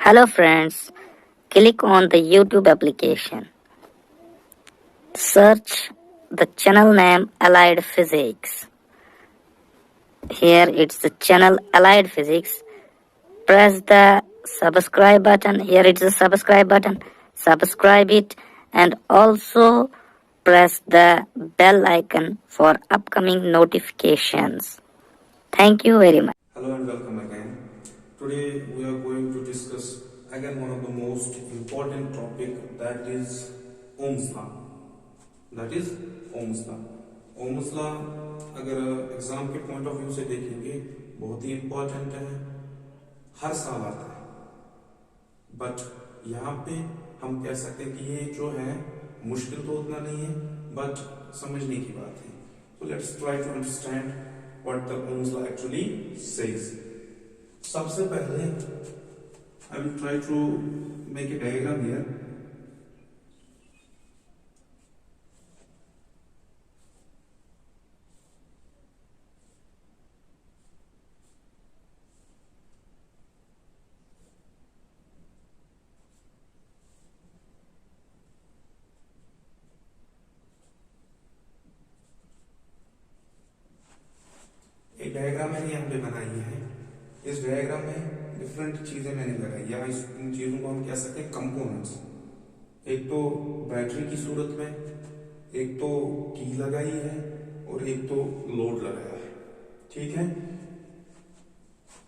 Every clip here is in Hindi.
Hello friends, click on the YouTube application. Search the channel name Allied Physics. Here it's the channel Allied Physics. Press the subscribe button. Here it's the subscribe button. Subscribe it and also press the bell icon for upcoming notifications. Thank you very much. Hello and welcome again. Today we are going to discuss again one of the most important topic, that is Ohm's law. That is Ohm's law. Ohm's law अगर एग्जाम के पॉइंट ऑफ व्यू से देखेंगे बहुत ही इंपॉर्टेंट है, हर साल आता है, बट यहाँ पे हम कह सकते हैं कि ये जो है मुश्किल तो उतना नहीं है, बट समझने की बात है. So let's try to understand what the Ohm's law actually says. सबसे पहले I will try to make a diagram here. एक डायग्राम मैंने यहाँ पे बनाई है. इस डायग्राम में डिफरेंट चीजें मैंने लगाई, या इन चीजों को हम कह सकते हैं कंपोनेंट्स. एक तो बैटरी की सूरत में, एक तो की लगाई है और एक तो लोड लगाया है. ठीक है,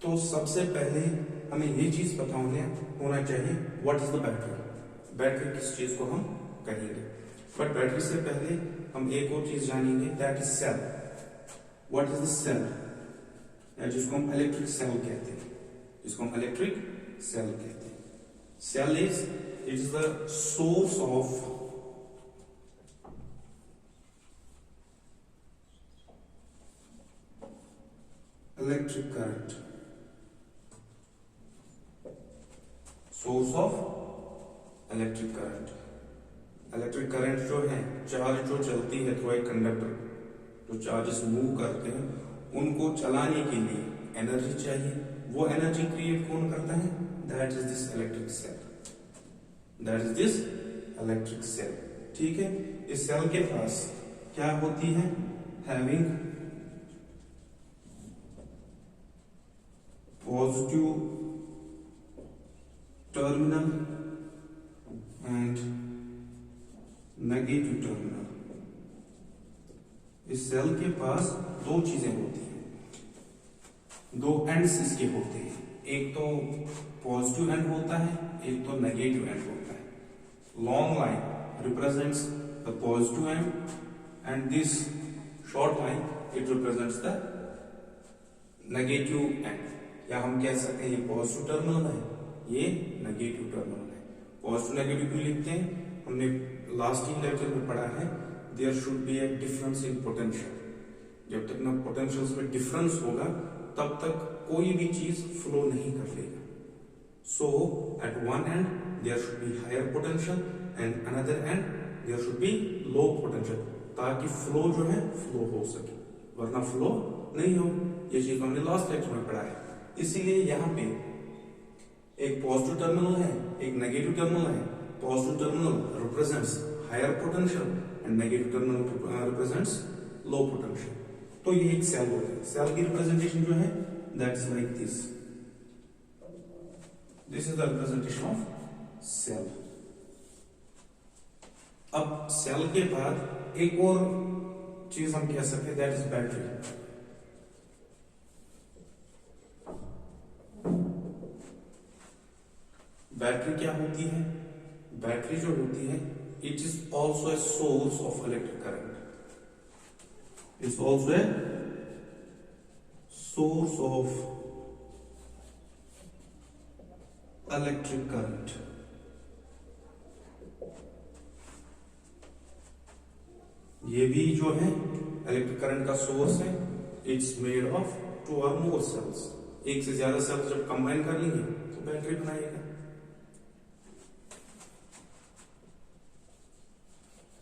तो सबसे पहले हमें ये चीज पता होना चाहिए what is the battery. Battery किस चीज को हम कहेंगे, बट बैटरी से पहले हम एक और चीज जानेंगे, that is cell. What is the cell, जिसको हम इलेक्ट्रिक सेल कहते हैं, जिसको हम इलेक्ट्रिक सेल कहते हैं. Cell is the source of electric current. Source of electric current. Electric current जो है, चार्ज जो चलती है थ्रू ए कंडक्टर, जो चार्जेस मूव करते हैं, उनको चलाने के लिए एनर्जी चाहिए. वो एनर्जी क्रिएट कौन करता है, that is this electric cell. That is this electric cell. ठीक है, इस सेल के पास क्या होती है, having positive terminal and negative terminal. इस सेल के पास दो चीजें होती हैं, दो एंड्स इसके होते हैं. एक तो पॉजिटिव एंड होता है, एक तो नेगेटिव एंड होता है. Long line represents the positive and and this short line it represents the negative and. या हम कह सकते हैं ये पॉजिटिव टर्मिनल है, ये नेगेटिव टर्मिनल है. पॉजिटिव नेगेटिव क्यों लिखते हैं, हमने लास्ट ही लेक्चर में पढ़ा है, there should be a difference in potential. जब तक ना पोटेंशियल्स में डिफरेंस होगा तब तक कोई भी चीज फ्लो नहीं कर लेगा. So at one end there should be higher potential and another end there should be low potential, ताकि फ्लो जो है फ्लो हो सके, वरना फ्लो नहीं हो. ये चीज हमने लास्ट लेक्चर में पढ़ा है. इसीलिए यहाँ पे एक पॉजिटिव टर्मिनल है, एक नेगेटिव टर्मिनल है. Positive terminal represents higher potential and negative terminal represents low potential. तो ये एक सेल होता है. सेल की रिप्रेजेंटेशन जो है that is like this. This is the representation of cell. अब सेल के बाद एक और चीज हम कह सकते हैं, दैट इज बैटरी. बैटरी क्या होती है, बैटरी जो होती है, it is also a source of electric current. It's also a source of electric current. ये भी जो है इलेक्ट्रिक करंट का सोर्स है. इट्स मेड ऑफ टू और मोर सेल्स. एक से ज्यादा सेल्स जब कंबाइन कर लेंगे तो बैटरी बनाएगा.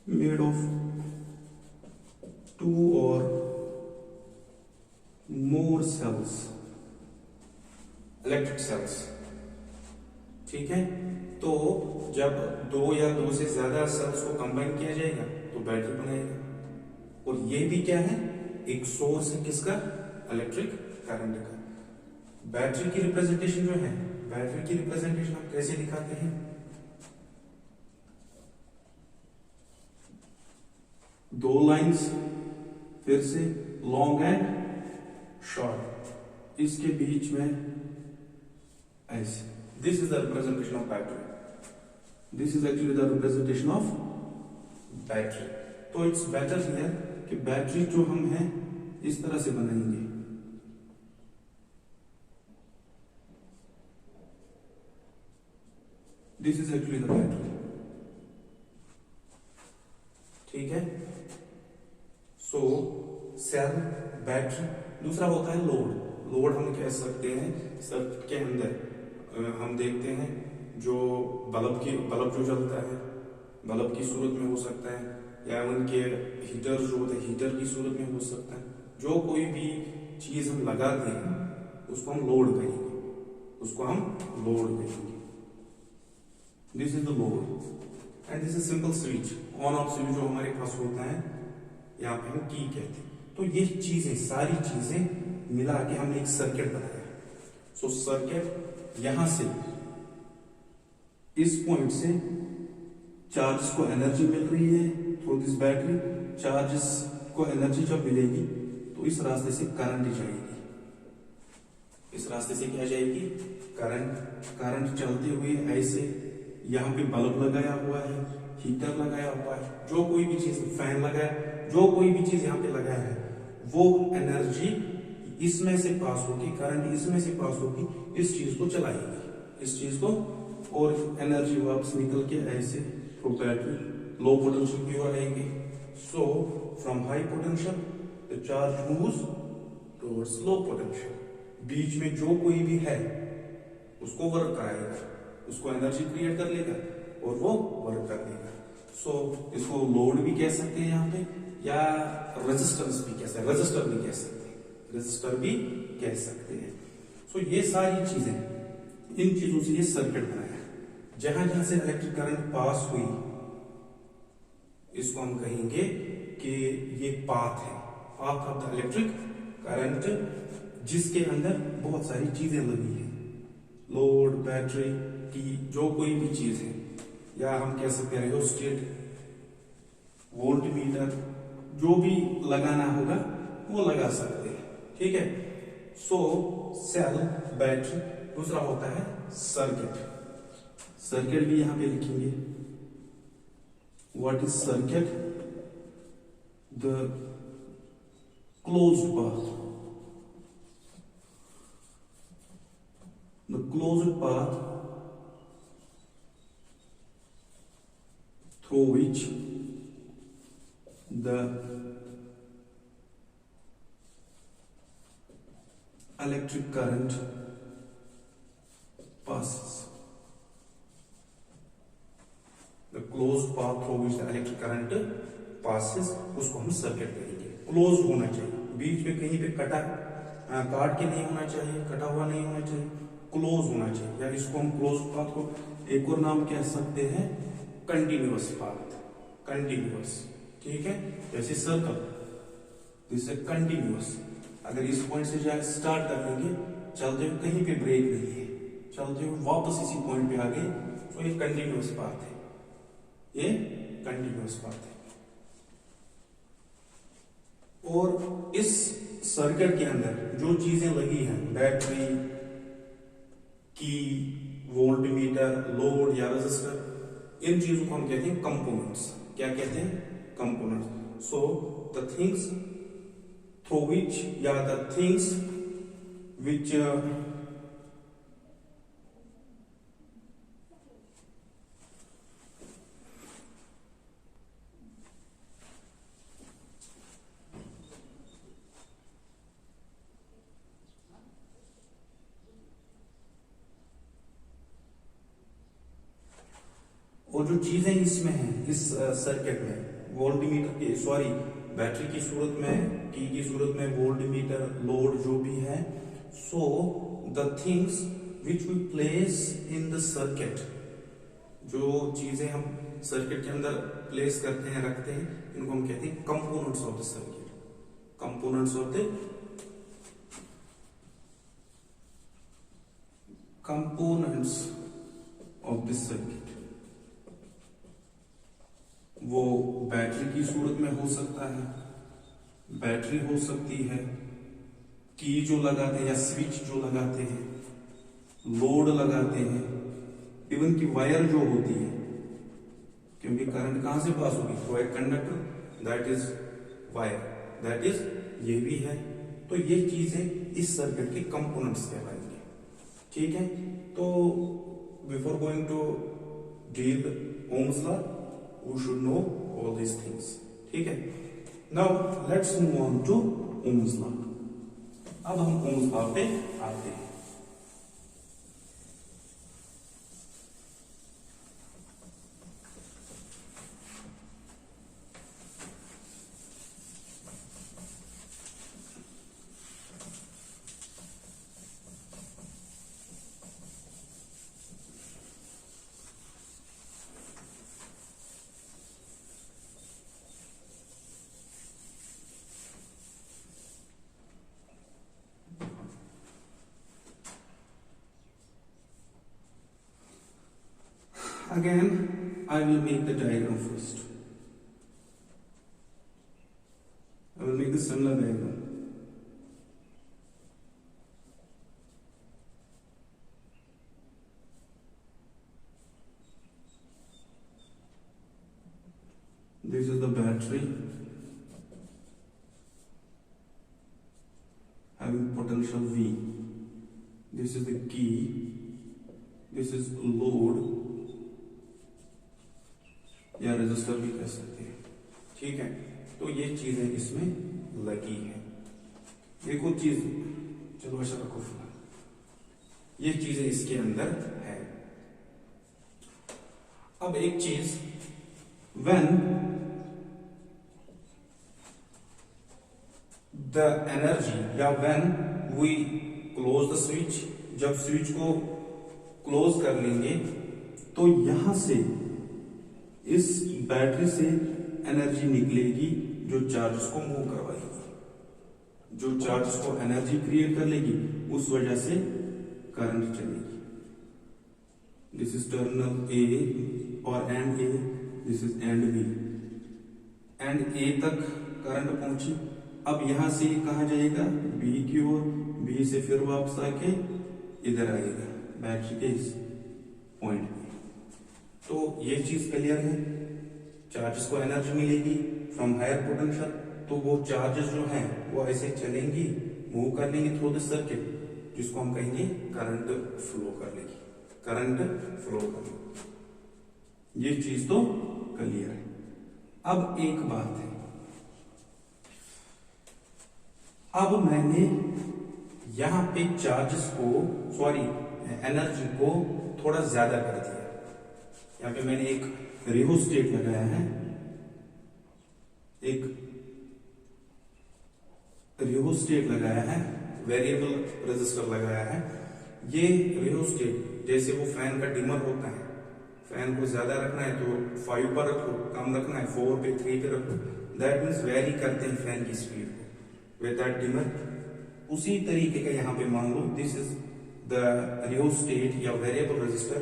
मेड ऑफ टू और मोर सेल्स, इलेक्ट्रिक सेल्स. ठीक है, तो जब दो या दो से ज्यादा सेल्स को कंबाइन किया जाएगा तो बैटरी बनाएगा। और ये भी क्या है, एक सोर्स है किसका, इलेक्ट्रिक करंट का। बैटरी की रिप्रेजेंटेशन जो है, बैटरी की रिप्रेजेंटेशन हम कैसे दिखाते हैं, दो लाइंस, फिर से लॉन्ग एंड शॉर्ट, इसके बीच में ऐसे। This is the representation of battery, this is actually the representation of battery. तो इट्स बेटर हियर कि बैटरी जो हम है इस तरह से बनाएंगे, this is actually the battery, ठीक है। सो सेल, बैटरी। दूसरा होता है लोड। लोड हम कह सकते हैं सर्किट के अंदर हम देखते हैं जो बल्ब जो जलता है, बल्ब की सूरत में हो सकता है, या उनके हीटर जो होते हैं हीटर की सूरत में हो सकता है। जो कोई भी चीज हम लगाते हैं उसको हम लोड कहेंगे, उसको हम लोड कहेंगे। This is the load and this is simple switch, on off switch जो हमारे पास होता है, यहाँ पे हम की कहते हैं। तो ये चीजें, सारी चीजें मिला के हमने एक सर्किट बनाया। सो सर्किट, यहां से इस पॉइंट से चार्ज को एनर्जी मिल रही है थ्रू दिस बैटरी। चार्जेस को एनर्जी जब मिलेगी तो इस रास्ते से करंट जाएगी, इस रास्ते से क्या जाएगी, करंट चलते हुए ऐसे। यहाँ पे बल्ब लगाया हुआ है, हीटर लगाया हुआ है, जो कोई भी चीज, फैन लगाया, जो कोई भी चीज यहाँ पे लगाया है, वो एनर्जी इसमें से पास होगी, करंट इसमें से पास होगी, इस चीज को चलाएगी, इस चीज को, और एनर्जी वापस निकल के ऐसे तो बैटरी लो पोटेंशियल की ओर आएगी। So from high potential the charge moves towards low potential. बीच में जो कोई भी है उसको वर्क कराएगा, उसको एनर्जी क्रिएट कर लेगा और वो वर्क कर लेगा। सो इसको लोड भी कह सकते हैं यहाँ पे, या रेजिस्टेंस भी कह सकते हैं, रेजिस्टर भी कह सकते हैं, रेजिस्टर भी कह सकते हैं। सो ये सारी चीजें, इन चीजों से ये सर्किट बनाया। जहां जहां से इलेक्ट्रिक करंट पास हुई इसको हम कहेंगे कि ये पाथ है, path of the electric current, जिसके अंदर बहुत सारी चीजें लगी है, लोड, बैटरी की जो कोई भी चीज है, या हम कह सकते हैं रियोस्टेट, वोल्टमीटर, जो भी लगाना होगा वो लगा सकते हैं, ठीक है। सो सेल, बैटरी। दूसरा होता है सर्किट। सर्किट भी यहां पे लिखेंगे। What is circuit? The closed path, the closed path through which the electric current passes. The closed path through which the electric current passes, उसको हम सर्किट कहेंगे। क्लोज होना चाहिए, बीच में कहीं पे काट के नहीं होना चाहिए, कटा हुआ नहीं होना चाहिए, क्लोज होना चाहिए। या इसको हम क्लोज पाथ को एक और नाम कह सकते हैं, कंटिन्यूअस पाथ, कंटिन्यूअस, ठीक है। जैसे सर्कल, दिस इज कंटिन्यूअस। अगर इस पॉइंट से जाए स्टार्ट कर देंगे, चलते हुए कहीं पे ब्रेक नहीं है, चलते हुए वापस इसी पॉइंट पे आ गए, तो ये कंटिन्यूअस पाथ है, ये कंटिन्यूअस पाथ है। और इस सर्किट के अंदर जो चीजें लगी हैं, बैटरी की, वोल्टमीटर, लोड या रेजिस्टर, इन चीजों को हम कहते हैं कंपोनेंट्स। क्या कहते हैं? Components. So the things through which, या द थिंग्स विच और जो चीजें इसमें हैं, इस सर्किट में, वोल्टमीटर की, सॉरी, बैटरी की सूरत में, की सूरत में, वोल्टमीटर, लोड जो भी है, so the things which we place in the circuit, जो चीजें हम सर्किट के अंदर प्लेस करते हैं, रखते हैं, इनको हम कहते हैं components of the circuit, components of the components of the circuit. वो बैटरी की सूरत में हो सकता है, बैटरी हो सकती है, की जो लगाते हैं या स्विच जो लगाते हैं, लोड लगाते हैं, इवन की वायर जो होती है, क्योंकि करंट कहां से पास होगी, through a conductor, that is wire, that is ये भी है। तो ये चीजें इस सर्किट के कंपोनेंट्स कहलाएंगे। ठीक है, तो before going to deal Ohm's law we should know all these things. ठीक है, now let's move on to Ohm's law. अब हम ओम्स लॉ पे आते हैं। Again, I will make the diagram first. I will make the similar diagram. This is the battery having potential V. This is the key. This is load या रजिस्टर भी कह सकते हैं। ठीक है, तो ये चीजें इसमें लगी है। एक और चीज, चलो ऐसा रखो फिलहाल, ये चीजें इसके अंदर है। अब एक चीज, व्हेन द एनर्जी या when we close the switch, जब स्विच को क्लोज कर लेंगे तो यहां से इस बैटरी से एनर्जी निकलेगी जो चार्जेस को मूव करवाएगी, जो चार्जेस को एनर्जी क्रिएट कर लेगी, उस वजह से करंट चलेगी। दिस इज टर्मिनल ए और end A, this is end B. End A तक करंट पहुंची, अब यहां से कहां जाएगा, बी की ओर, बी से फिर वापस आके इधर आएगा बैटरी के इस पॉइंट पे। तो ये चीज क्लियर है, चार्जेस को एनर्जी मिलेगी फ्रॉम हायर पोटेंशियल, तो वो चार्जेस जो हैं वो ऐसे चलेंगी, मूव कर लेंगे थ्रू द सर्किट, जिसको हम कहेंगे करंट फ्लो कर लेगी, करंट फ्लो कर लेगी। ये चीज तो क्लियर है। अब एक बात है, अब मैंने यहां पे चार्जेस को, सॉरी एनर्जी को थोड़ा ज्यादा कर दिया। यहाँ पे मैंने एक रियोस्टेट लगाया है, एक रियोस्टेट लगाया है, वेरिएबल रेजिस्टर लगाया है। ये रियोस्टेट जैसे वो फैन का डिमर होता है, फैन को ज्यादा रखना है तो 5 पर रखो, कम रखना है 4 पे 3 पे रखो, दैट मीन्स वेरी करते हैं फैन की स्पीड को विद दैट डिमर। उसी तरीके का यहाँ पे मान लो, दिस इज द रियोस्टेट या वेरिएबल रेजिस्टर।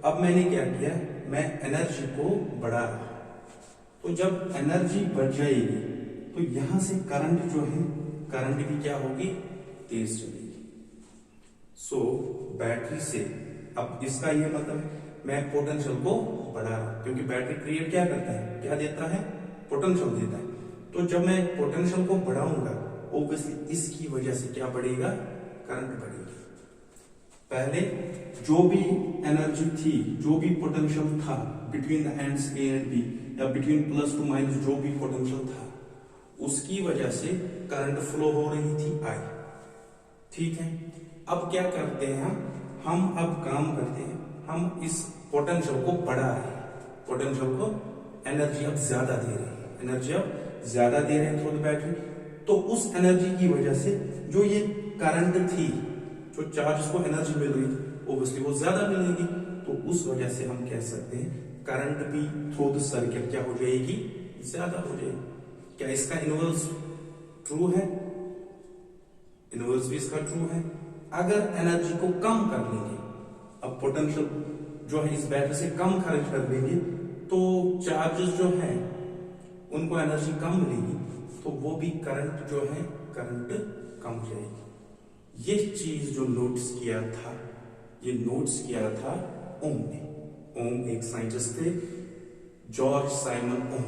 अब मैंने क्या किया, मैं एनर्जी को बढ़ा रहा, तो जब एनर्जी बढ़ जाएगी तो यहां से करंट जो है, करंट भी क्या होगी, तेज चलेगी। सो बैटरी से, अब इसका ये मतलब मैं पोटेंशियल को बढ़ा रहा हूं, क्योंकि बैटरी क्रिएट क्या करता है, क्या देता है, पोटेंशियल देता है। तो जब मैं पोटेंशियल को बढ़ाऊंगा, ऑब्वियसली इसकी वजह से क्या बढ़ेगा, करंट बढ़ेगी। पहले जो भी एनर्जी थी, जो भी पोटेंशियल था between the ends A and B, या बिटवीन प्लस टू माइनस जो भी पोटेंशियल था, उसकी वजह से करंट फ्लो हो रही थी आई। ठीक है, अब क्या करते हैं हम अब काम करते हैं, हम इस पोटेंशियल को बढ़ा रहे हैं, पोटेंशियल को एनर्जी अब ज्यादा दे रहे हैं, एनर्जी अब ज्यादा दे रहे हैं थ्रू द बैटरी। तो उस एनर्जी की वजह से जो ये करंट थी, जो चार्ज को एनर्जी मिल रही थी, ऑब्वियसली वो ज्यादा मिलेगी। तो उस वजह से हम कह सकते हैं करंट भी थ्रू द सर्किट क्या हो जाएगी, ज्यादा हो जाएगी। क्या इसका इनवर्स ट्रू है? इनवर्स भी इसका ट्रू है। अगर एनर्जी को कम कर लेंगे, अब पोटेंशियल जो है इस बैटरी से कम खर्च कर देंगे, तो चार्जेस जो है उनको एनर्जी कम मिलेगी, तो वो भी करंट जो है करंट कम हो जाएगी। ये चीज जो नोटिस किया था, ये नोटिस किया था ओम ने। ओम एक साइंटिस्ट थे, जॉर्ज साइमन ओम।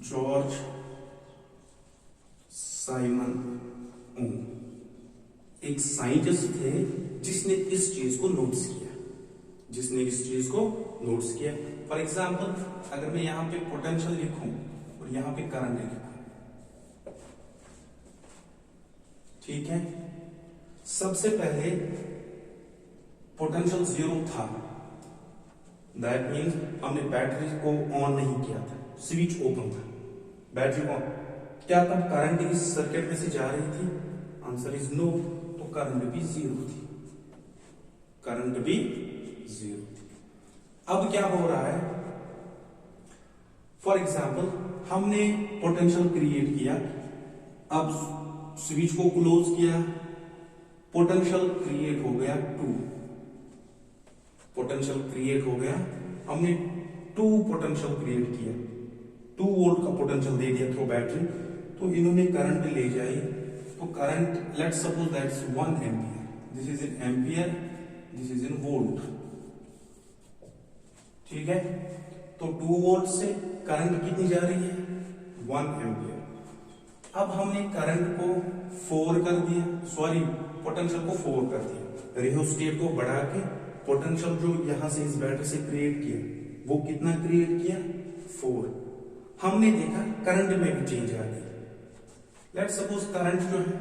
जॉर्ज साइमन ओम एक साइंटिस्ट थे जिसने इस चीज को नोटिस किया, जिसने इस चीज को नोटिस किया। फॉर एग्जाम्पल, अगर मैं यहां पे पोटेंशियल लिखूं और यहां पे करंट लिखूं, ठीक है, सबसे पहले पोटेंशियल 0 था, दैट मीन्स हमने बैटरी को ऑन नहीं किया था, स्विच ओपन था, बैटरी ऑन क्या था, करंट इस सर्किट में से जा रही थी, आंसर इज नो, तो करंट भी 0 थी, करंट भी 0 थी। अब क्या हो रहा है, फॉर एग्जाम्पल हमने पोटेंशियल क्रिएट किया, अब स्विच को क्लोज किया, पोटेंशियल क्रिएट हो गया 2, पोटेंशियल क्रिएट हो गया, हमने 2 पोटेंशियल क्रिएट किया, 2 वोल्ट का पोटेंशियल दे दिया थ्रू बैटरी, तो इन्होंने करंट ले जाए, तो current let's suppose that's 1 ampere, this is in ampere, this is in volt, ठीक है। तो 2 वोल्ट से करंट कितनी जा रही है, 1 एम्पियर। अब हमने करंट को 4 कर दिया, सॉरी पोटेंशियल को 4 कर दिया, रियोस्टेट को बढ़ा के पोटेंशियल जो यहां से इस बैटरी से क्रिएट किया वो कितना क्रिएट किया, 4। हमने देखा करंट में भी चेंज आ गई, लेट्स सपोज करंट जो है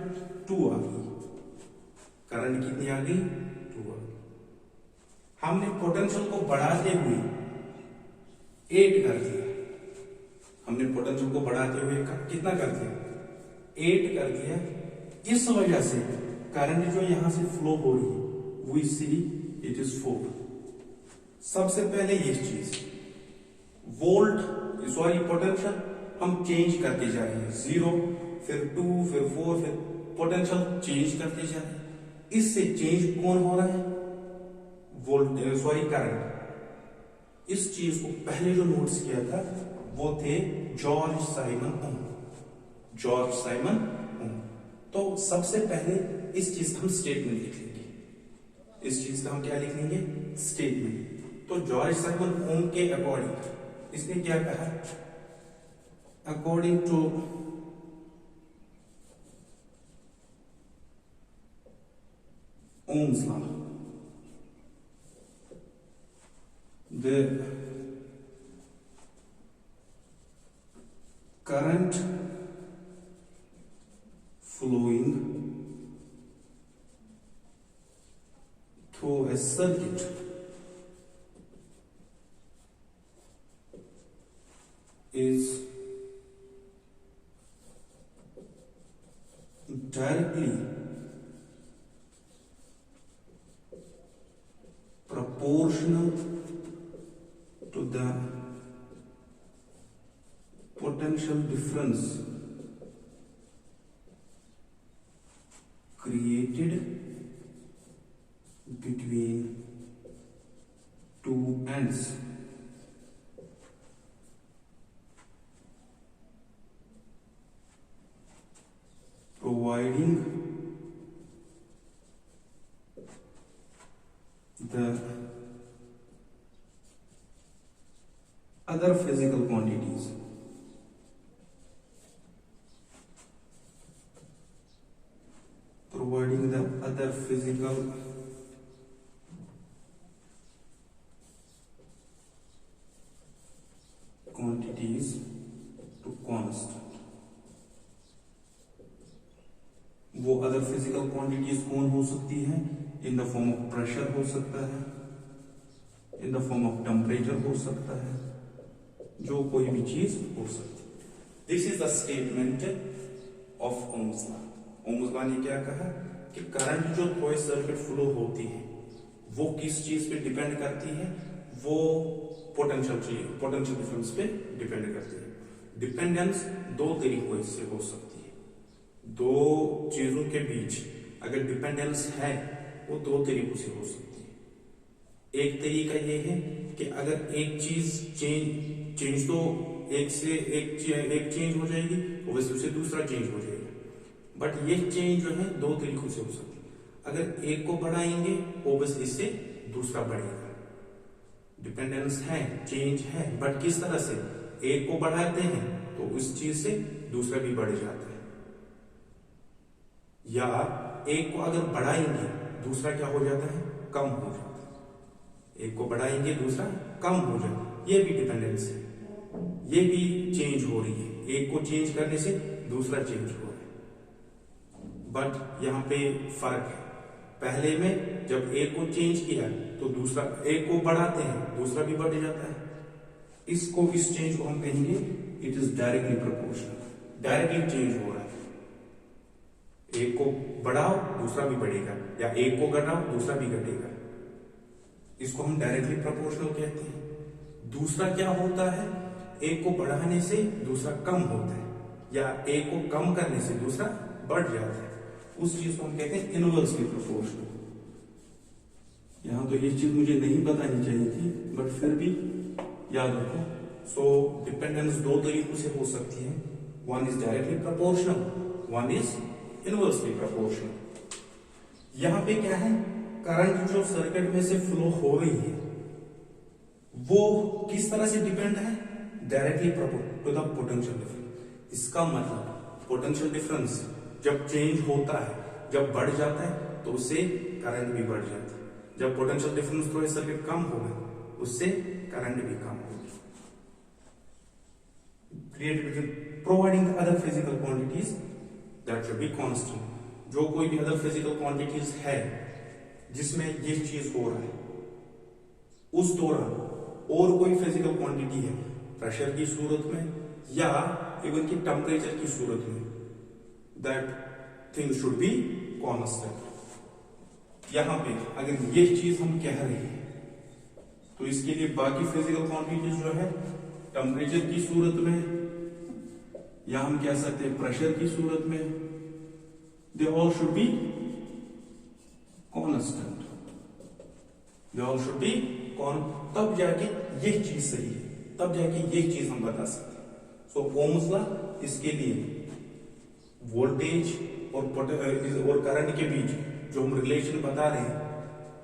2 आ गई, करंट कितनी आ गई, 2 आ गई। हमने पोटेंशियल को बढ़ाते हुए 8 कर दिया, हमने पोटेंशियल को बढ़ाते हुए कितना कर दिया, 8 कर दिया। इस वजह से करंट जो यहां से फ्लो हो रही है वी सी इट इज 4। सबसे पहले ये चीज वोल्ट सॉरी पोटेंशियल हम चेंज करते जा रहे हैं, 0 फिर 2 फिर 4 फिर पोटेंशियल चेंज करते जा रहे हैं। इससे चेंज कौन हो रहा है, वोल्ट सॉरी करंट। इस चीज को पहले जो नोट्स किया था वो थे जॉर्ज साइमन ओम, जॉर्ज साइमन ओम। तो सबसे पहले इस चीज का हम स्टेटमेंट लिख लेंगे, इस चीज का हम क्या लिख लेंगे, स्टेटमेंट। तो जॉर्ज साइमन ओम के अकॉर्डिंग इसने क्या कहा, according to Ohm's law the current flowing through a circuit is directly proportional to the potential difference created between two ends, providing the other physical quantities providing the other physical quantities to constant। वो अदर फिजिकल क्वांटिटीज कौन हो सकती है, in the form of pressure हो सकता है, in the form of temperature हो सकता है, जो कोई भी चीज हो सकती है। This is the statement of Ohm's law. Ohm's law ने क्या कहा कि करंट जो थ्रू सर्किट फ्लो होती है वो किस चीज पे डिपेंड करती है, वो पोटेंशियल डिफरेंस पे डिपेंड करती है। डिपेंडेंस दो तरीकों से हो सकती है, दो चीजों के बीच अगर डिपेंडेंस है वो दो तरीकों से हो सकती है। एक तरीका ये है कि अगर एक चीज चेंज तो एक से एक चेंज हो जाएगी, वैसे उससे दूसरा चेंज हो जाएगा। बट ये चेंज जो है दो तरीकों से हो सकती है। अगर एक को बढ़ाएंगे ओब्वियसली इससे दूसरा बढ़ेगा। डिपेंडेंस है, चेंज है, बट किस तरह से? एक को बढ़ाते हैं तो उस चीज से दूसरा भी बढ़ जाता है, या एक को अगर बढ़ाएंगे दूसरा क्या हो जाता है? कम हो जाता है। एक को बढ़ाएंगे दूसरा कम हो जाता है, ये भी डिपेंडेंस है, ये भी चेंज हो रही है। एक को चेंज करने से दूसरा चेंज हो रहा है। बट यहां पे फर्क है, पहले में जब एक को चेंज किया तो दूसरा, एक को बढ़ाते हैं दूसरा भी बढ़ जाता है। इसको, इस चेंज को हम कहेंगे it is directly proportional, directly change हो रहा है। एक को बढ़ाओ दूसरा भी बढ़ेगा, या एक को घटाओ दूसरा भी घटेगा। इसको हम डायरेक्टली प्रोपोर्शनल कहते हैं। दूसरा क्या होता है, एक को बढ़ाने से दूसरा कम होता है, या एक को कम करने से दूसरा बढ़ जाता है। उस चीज को हम कहते हैं इनवर्सली प्रोपोर्शनल। यहां तो ये चीज मुझे नहीं बतानी चाहिए थी, बट फिर भी याद रखो। सो डिपेंडेंस दो तरीकों से हो सकती है, one is directly proportional, one is inversely proportional. यहां पे क्या है, करंट जो सर्किट में से फ्लो हो रही है वो किस तरह से डिपेंड है? Directly to the potential difference. इसका मतलब पोटेंशियल डिफरेंस जब चेंज होता है, जब बढ़ जाता है तो उससे करंट भी बढ़ जाता है। जब पोटेंशियल डिफरेंस थ्रू सर्किट कम होगा उससे करंट भी कम होगी। Providing the other physical quantities that should be constant. जो कोई भी अदर फिजिकल क्वांटिटीज है जिसमें ये चीज हो रहा है, उस दौरान और कोई फिजिकल क्वांटिटी है प्रेशर की सूरत में या इवन की टेम्परेचर की सूरत में, that thing should be constant. यहां पे अगर ये चीज हम कह रहे हैं तो इसके लिए बाकी फिजिकल क्वांटिटीज जो है टेम्परेचर की सूरत में, या हम कह सकते हैं प्रेशर की सूरत में, they all should be constant, they all should be तब जाके ये चीज सही है, तब जाके ये चीज हम बता सकते हैं। सो ओम्स लॉ इसके लिए वोल्टेज और करंट के बीच जो हम रिलेशन बता रहे हैं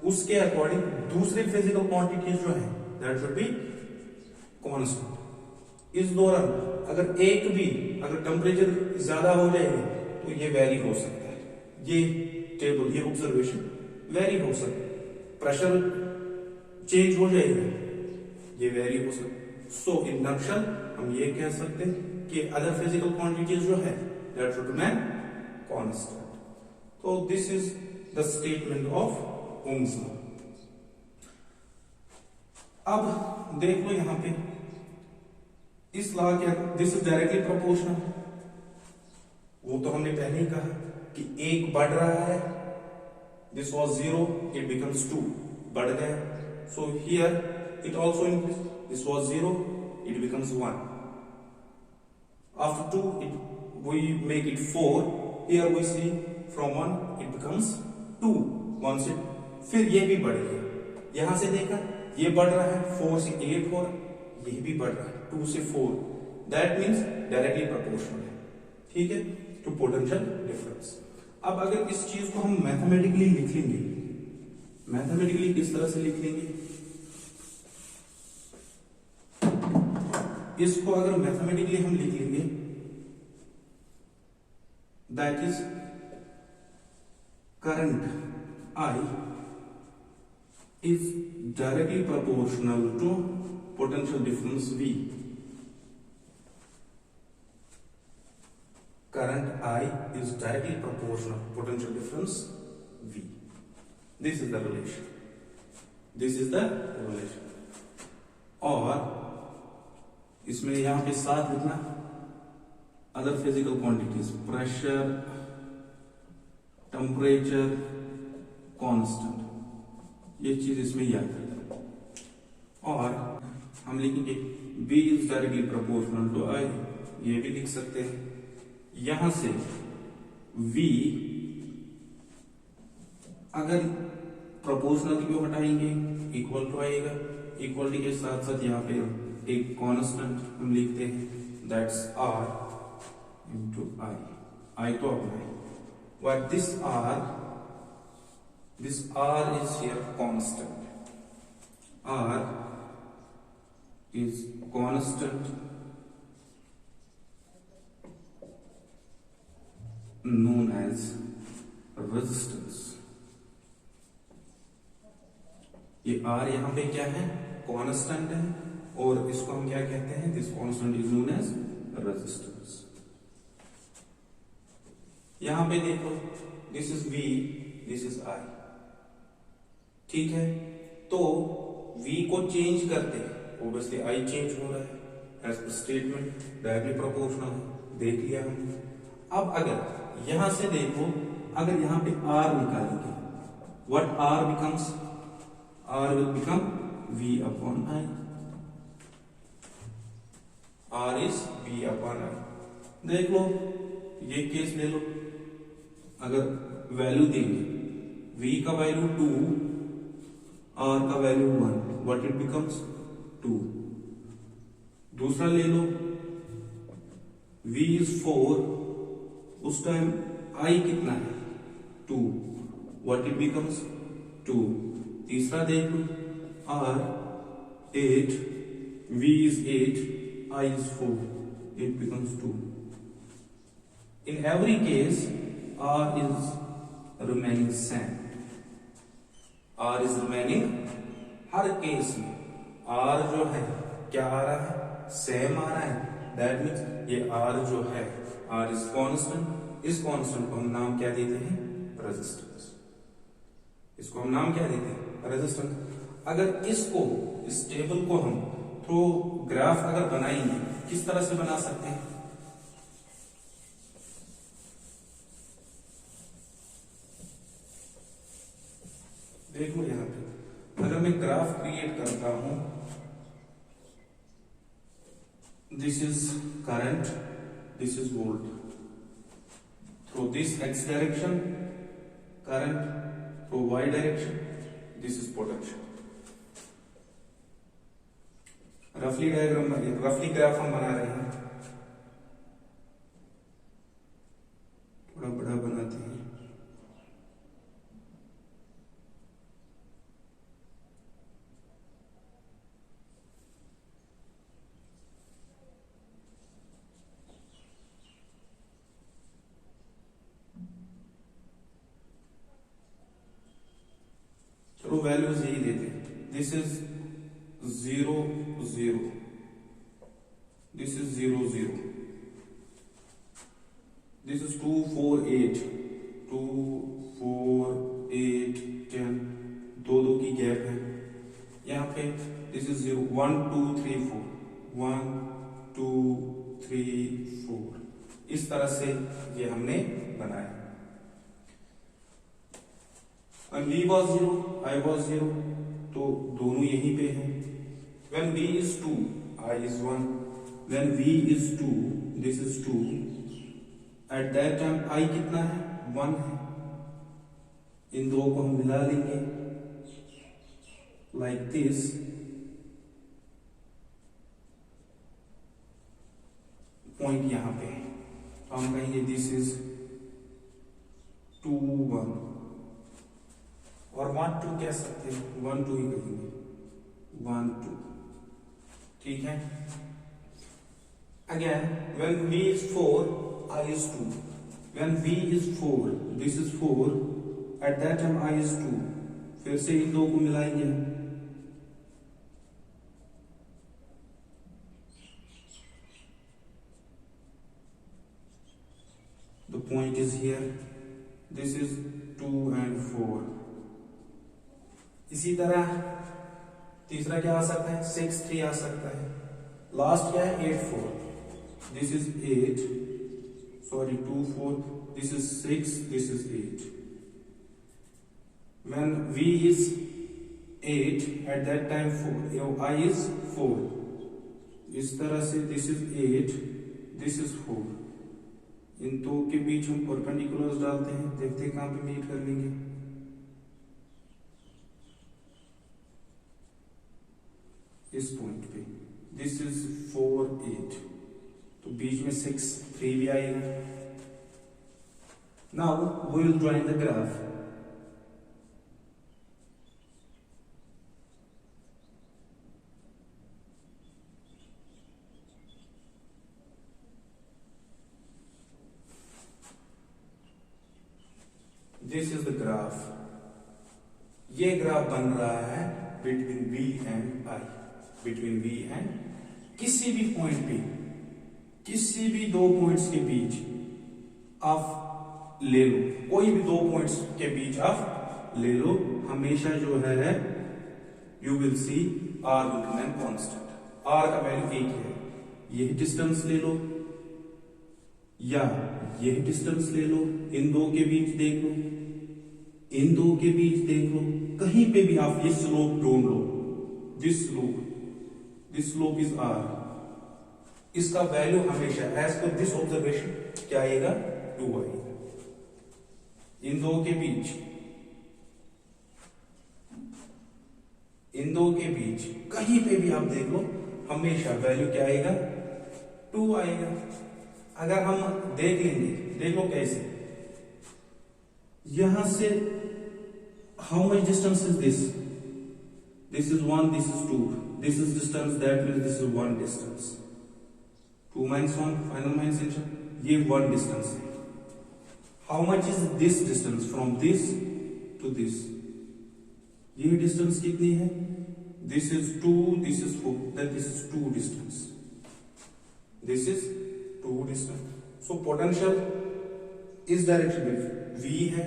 उसके अकॉर्डिंग दूसरे फिजिकल क्वांटिटीज जो है दैट शुड बी कांस्टेंट। इस दौरान अगर एक भी अगर टेम्परेचर ज्यादा हो जाएगा तो ये वेरी हो सकता है, ये टेबल, ये ऑब्जर्वेशन वेरी हो सकता है। प्रेशर चेंज हो जाएगा, ये वेरी हो सकता है। सो इन नक्शल हम ये कह सकते हैं कि अदर फिजिकल क्वांटिटीज जो है दैट शुड रिमेन कांस्टेंट। तो this is the statement of Ohm's law. अब देख लो यहां पे इस लॉ के, दिस इज डायरेक्टली प्रोपोर्शनल। वो तो हमने पहले ही कहा कि एक बढ़ रहा है, दिस वाज 0 इट बिकम्स 2, बढ़ गया। So here it also increases, this was 0 it becomes 1, after 2 we make it 4, here we see from 1 it becomes 2, 1 से फिर ये भी बढ़ गया, यहां से देखा ये बढ़ रहा है, 4 से 8 हो रहा है, ये भी बढ़ रहा है 2 से 4, दैट मीन्स डायरेक्टली प्रोपोर्शनल है, ठीक है, टू पोटेंशियल डिफरेंस। अब अगर इस चीज को हम मैथमेटिकली लिख लेंगे, मैथमेटिकली किस तरह से लिख लेंगे इसको, अगर मैथमेटिकली हम लिख लेंगे that is current I is directly proportional to potential difference V. Current I is directly proportional to potential difference V. This is the relation. This is the relation. और इसमें यहां पे साथ लिखना other physical quantities, pressure, temperature, constant, ये चीज इसमें याद रखना। और हम लिखेंगे B is directly proportional to I, ये भी लिख सकते हैं। यहां से V अगर प्रोपोर्शनल की हटाएंगे इक्वल टू आएगा, इक्वलिटी के साथ साथ यहाँ पे एक कांस्टेंट हम लिखते हैं, दैट्स R into I तो अपना है, but this R is here constant, R is constant known as resistance। ये R यहाँ पे क्या है, कांस्टेंट है, और इसको हम क्या कहते हैं, this constant is known as resistance. यहां पे देखो, this is V, this is I, ठीक है। तो V को चेंज करते हैं, ओब्वियसली I चेंज हो रहा है, as per statement directly proportional है, देख लिया हमने। अब अगर यहां से देखो, अगर यहां पे R निकालेंगे, what R becomes, R will become V upon I, R is V upon I। देख लो, ये केस ले लो, अगर वैल्यू देंगे, V का वैल्यू 2, R का वैल्यू 1, व्हाट इट बिकम्स 2। दूसरा ले लो, V is 4, उस टाइम I कितना है 2, व्हाट इट बिकम्स 2। तीसरा देख लो, R 8, V is 8, I is 4, it becomes 2। In every case, R is remaining same, R is remaining, her case में R जो है क्या आ रहा है, सेम आ रहा है, दैट मीन्स ये R जो है, R is constant, इस कांस्टेंट को हम नाम क्या देते हैं, रेजिस्टेंस। इसको हम नाम क्या देते हैं, रेजिस्टेंस। अगर इसको, इस टेबल को हम थ्रू ग्राफ अगर बनाएंगे, किस तरह से बना सकते हैं, देखो यहां पे अगर मैं ग्राफ क्रिएट करता हूं, this is current, this is volt, through this x direction current, through Y direction this is potential. रफली डायग्राम, रफली ग्राफ हम बना रहे हैं, थोड़ा बड़ा बनाते हैं। चलो वैल्यूज यही देते हैं, this is 0 0, this is 0 0, this is 2 4 8, 2 4 8 10, दो दो की गैप है यहाँ पे, दिस इज 0 1 2 3 4, 1 2 3 4, इस तरह से ये हमने बनाया। When V was 0, I was 0, तो दोनों यहीं पे हैं। When V is 2, I is 1. When V is 2, this is 2. At that time I कितना है, 1 है। इन दो को हम मिला लेंगे like this, पॉइंट यहां पे है, तो हम कहेंगे दिस इज 2 1, और 1 2 कह सकते हैं, 1 2 ही कहेंगे, 1 2, ठीक है। Again when V is 4, I is 2. When V is 4, this is 4, at that time I is 2, फिर से इन दो को मिलाएंगे, the point is here, this is 2 and 4। इसी तरह तीसरा क्या आ सकता है, 6 3 आ सकता है, लास्ट क्या है 8 4, this is 8, sorry 2 4, this is 6, this is 8. When V is 8, at that time 4, I is 4. इस तरह से this is 8, this is 4. इन दो के बीच हम परपेंडिकुलर्स डालते हैं, देखते हैं कहां पे मीट कर लेंगे। इस पॉइंट पे दिस इज 4 8, तो बीच में 6 3 भी आएगा। Now we will draw in the graph. This is the graph. ये ग्राफ बन रहा है between V and I, between V and किसी भी पॉइंट पे, किसी भी दो पॉइंट्स के बीच आप ले लो, कोई भी दो पॉइंट्स के बीच आप ले लो, हमेशा जो है you will see R will remain constant. R का वैल्यू एक है। यही डिस्टेंस ले लो या यही डिस्टेंस ले लो, इन दो के बीच देख लो, इन दो के बीच देख लो, कहीं पे भी आप ये स्लोप ढूंढ लो, दिस स्लोप इज R। इसका वैल्यू हमेशा एज पर दिस ऑब्जर्वेशन क्या आएगा, 2 आएगा। इन दो के बीच, इन दो के बीच कहीं पे भी आप देख लो, हमेशा वैल्यू क्या आएगा, 2 आएगा। अगर हम देख लेंगे, देख लो कैसे, यहां से how much distance is this, this is 1, this is 2, this is distance, that means this is 1 distance. 2 minus 1 final minus inter, ये 1 डिस्टेंस है। How much is this distance from this to this, ये डिस्टेंस कितनी है, this is 2, this is 4, that this is 2 distance, this is 2 distance. So potential इस डायरेक्शन में V है,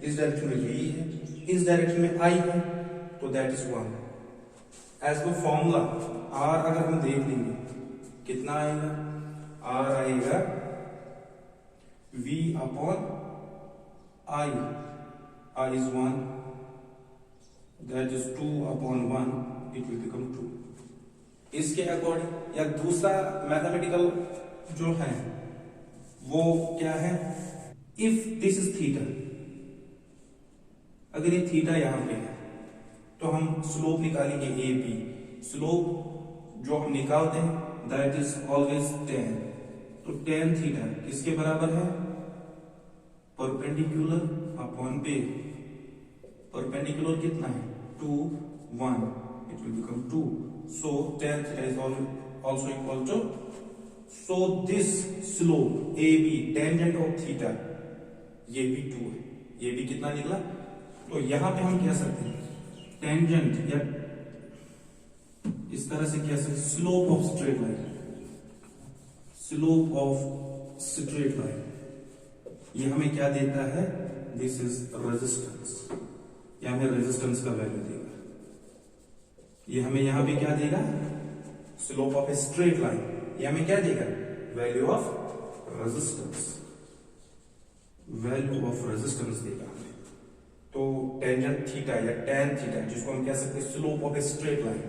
इस डायरेक्शन में V है, इस डायरेक्शन में I है, तो that is 1। As per formula R अगर हम देख लेंगे कितना आएगा, R आएगा V upon I, I is 1, that is 2 upon 1, it will become 2। इसके अकॉर्डिंग या दूसरा मैथमेटिकल जो है वो क्या है, इफ दिस इज थीटा, अगर ये थीटा यहां पे है तो हम स्लोप निकालेंगे AB। स्लोप जो हम निकालते हैं दैट इज ऑलवेज tan। तो tan थीटा किसके बराबर है, परपेंडिकुलर अपॉन बेस। परपेंडिकुलर कितना है, 2 1, it will become 2। So tan theta is also equal to, so this slope AB tangent of theta, ये भी 2 है, ये भी कितना निकला। तो यहां पे हम कह सकते हैं टेंजेंट या इस तरह से कह सकते slope of straight line, slope of straight line, ये हमें क्या देता है, दिस इज रेजिस्टेंस, ये हमें रेजिस्टेंस का वैल्यू देगा। ये हमें यहां पे क्या देगा, slope of a straight line, ये हमें क्या देगा, value of resistance, value of resistance देगा हमें। तो टेंजेंट थीटा या tan थीटा, जिसको हम कह सकते हैं slope of a straight line,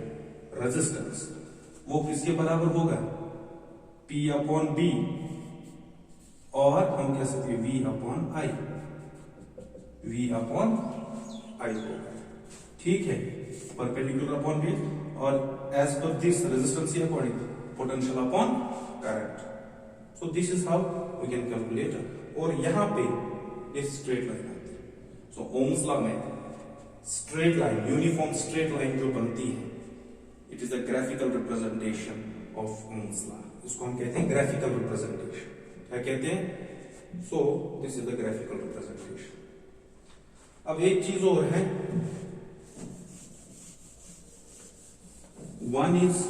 resistance, वो किसके बराबर होगा, P अपॉन B, और हम कह सकते हैं V upon I, V upon I होगा। ठीक है, परपेंडिकुलर अपॉन बेस, और एज पर दिस रेजिस्टेंस के according potential upon current. So this is how we can calculate. और यहां पे ये स्ट्रेट लाइन आती है। सो ओम्स लॉ में straight line, uniform straight line जो बनती है, it is the graphical representation of Ohm's law. इसको हम कहते हैं ग्राफिकल रिप्रेजेंटेशन। क्या कहते हैं, सो this is the graphical representation. अब एक चीज और है, one is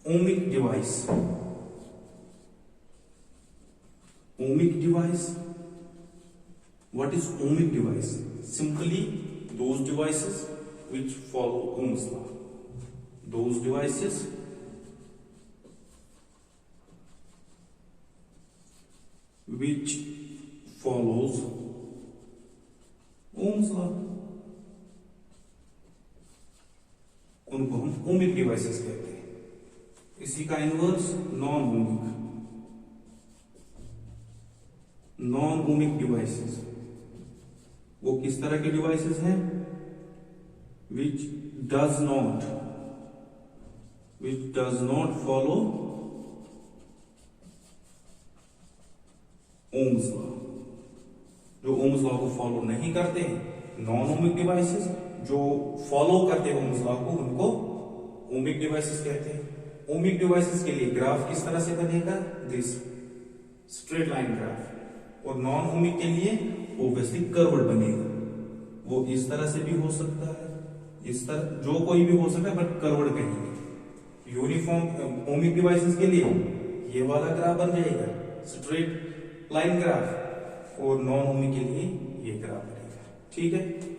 ohmic device। ohmic device, what is ohmic device? Simply those devices which follow Ohm's law, those devices which follows Ohm's law, उनको हम ओमिक डिवाइसेस कहते हैं। इसी का इनवर्स नॉन ओमिक डिवाइसेस, वो किस तरह के डिवाइसेस हैं? which does not follow Ohm's law, जो Ohm's law को फॉलो नहीं करते हैं। नॉन ओमिक डिवाइसेस, जो फॉलो करते हैं Ohm's law को, उनको ओमिक डिवाइसेस कहते हैं। ओमिक डिवाइसेस के लिए ग्राफ किस तरह से बनेगा? This straight line graph. और नॉन ओमिक के लिए ऑब्वियसली कर्व्ड बनेगा। वो इस तरह से भी हो सकता है, इस तरह, जो कोई भी हो सकता है, बट कर्व्ड कहेंगे। यूनिफॉर्म ओमिक डिवाइसेस के लिए ये वाला ग्राफ बन जाएगा, स्ट्रेट लाइन ग्राफ, और नॉन ओमिक के लिए ये ग्राफ बनेगा। ठीक है।